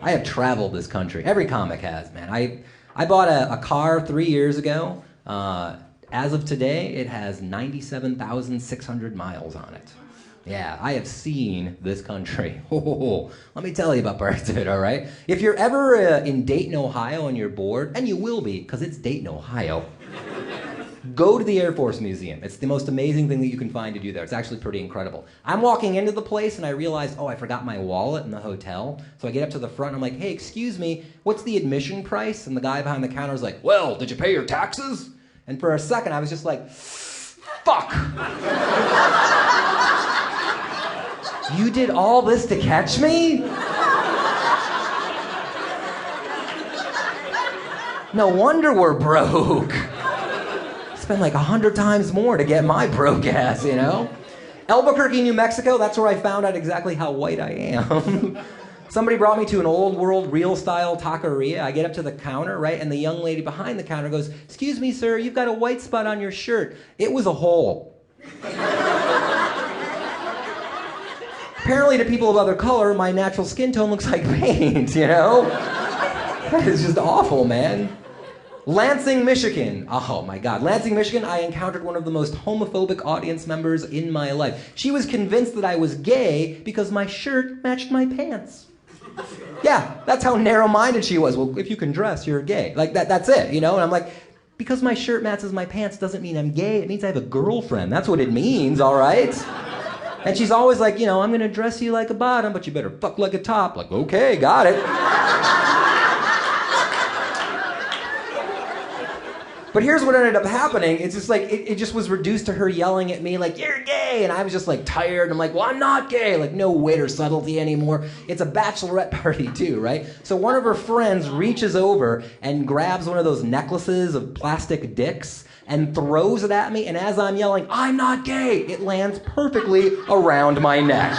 I have traveled this country. Every comic has, man. I bought a car 3 years ago. As of today, it has 97,600 miles on it. Yeah, I have seen this country. Let me tell you about parts of it, all right? If you're ever in Dayton, Ohio, and you're bored, and you will be, because it's Dayton, Ohio, go to the Air Force Museum. It's the most amazing thing that you can find to do there. It's actually pretty incredible. I'm walking into the place, and I realized, I forgot my wallet in the hotel. So I get up to the front, and I'm like, hey, excuse me, what's the admission price? And the guy behind the counter is like, well, did you pay your taxes? And for a second, I was just like, fuck. You did all this to catch me? No wonder we're broke. Spend like 100 times more to get my broke ass, you know? Albuquerque, New Mexico, that's where I found out exactly how white I am. Somebody brought me to an old world, real style taqueria. I get up to the counter, right? And the young lady behind the counter goes, excuse me, sir, you've got a white spot on your shirt. It was a hole. Apparently to people of other color, my natural skin tone looks like paint, you know? That is just awful, man. Lansing, Michigan. Oh my God. Lansing, Michigan, I encountered one of the most homophobic audience members in my life. She was convinced that I was gay because my shirt matched my pants. Yeah, that's how narrow-minded she was. Well, if you can dress, you're gay. Like, that's it, you know? And I'm like, because my shirt matches my pants doesn't mean I'm gay. It means I have a girlfriend. That's what it means, all right? And she's always like, you know, I'm going to dress you like a bottom, but you better fuck like a top. Like, okay, got it. But here's what ended up happening. It's just like, it just was reduced to her yelling at me like, you're gay. And I was just like tired. I'm like, well, I'm not gay. Like, no wit or subtlety anymore. It's a bachelorette party too, right? So one of her friends reaches over and grabs one of those necklaces of plastic dicks and throws it at me. And as I'm yelling, I'm not gay, it lands perfectly around my neck.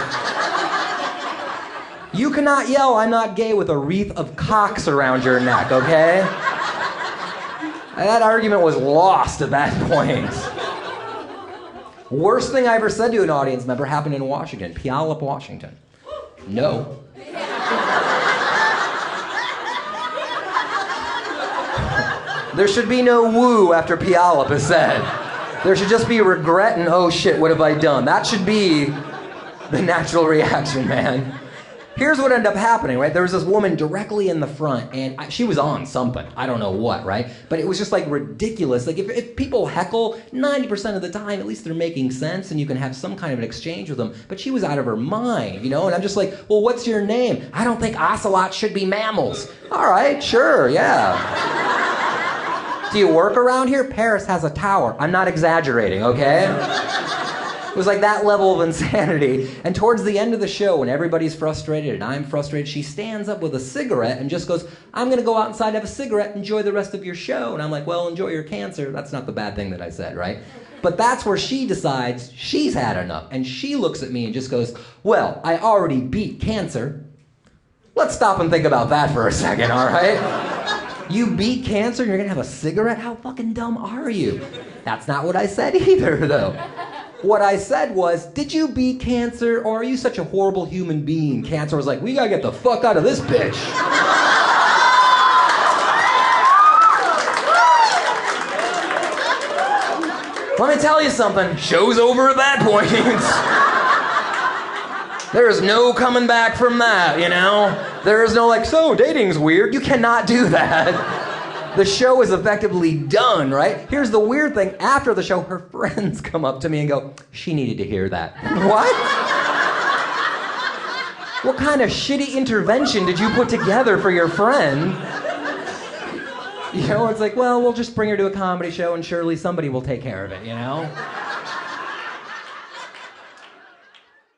You cannot yell, I'm not gay, with a wreath of cocks around your neck, okay? That argument was lost at that point. Worst thing I ever said to an audience member happened in Washington, Puyallup, Washington. No. There should be no woo after Puyallup is said. There should just be regret and, oh shit, what have I done? That should be the natural reaction, man. Here's what ended up happening, right? There was this woman directly in the front, and she was on something. I don't know what, right? But it was just, like, ridiculous. Like, if people heckle, 90% of the time, at least they're making sense, and you can have some kind of an exchange with them. But she was out of her mind, you know? And I'm just like, well, what's your name? I don't think ocelots should be mammals. All right, sure, yeah. Do you work around here? Paris has a tower. I'm not exaggerating, okay? It was like that level of insanity. And towards the end of the show, when everybody's frustrated and I'm frustrated, she stands up with a cigarette and just goes, I'm going to go outside and have a cigarette, enjoy the rest of your show. And I'm like, well, enjoy your cancer. That's not the bad thing that I said, right? But that's where she decides she's had enough. And she looks at me and just goes, well, I already beat cancer. Let's stop and think about that for a second, all right? You beat cancer and you're going to have a cigarette? How fucking dumb are you? That's not what I said either, though. What I said was, did you beat cancer, or are you such a horrible human being? Cancer was like, we gotta get the fuck out of this bitch. Let me tell you something, show's over at that point. There is no coming back from that, you know? There is no like, so dating's weird. You cannot do that. The show is effectively done, right? Here's the weird thing. After the show, her friends come up to me and go, she needed to hear that. What? What kind of shitty intervention did you put together for your friend? You know, it's like, well, we'll just bring her to a comedy show and surely somebody will take care of it, you know?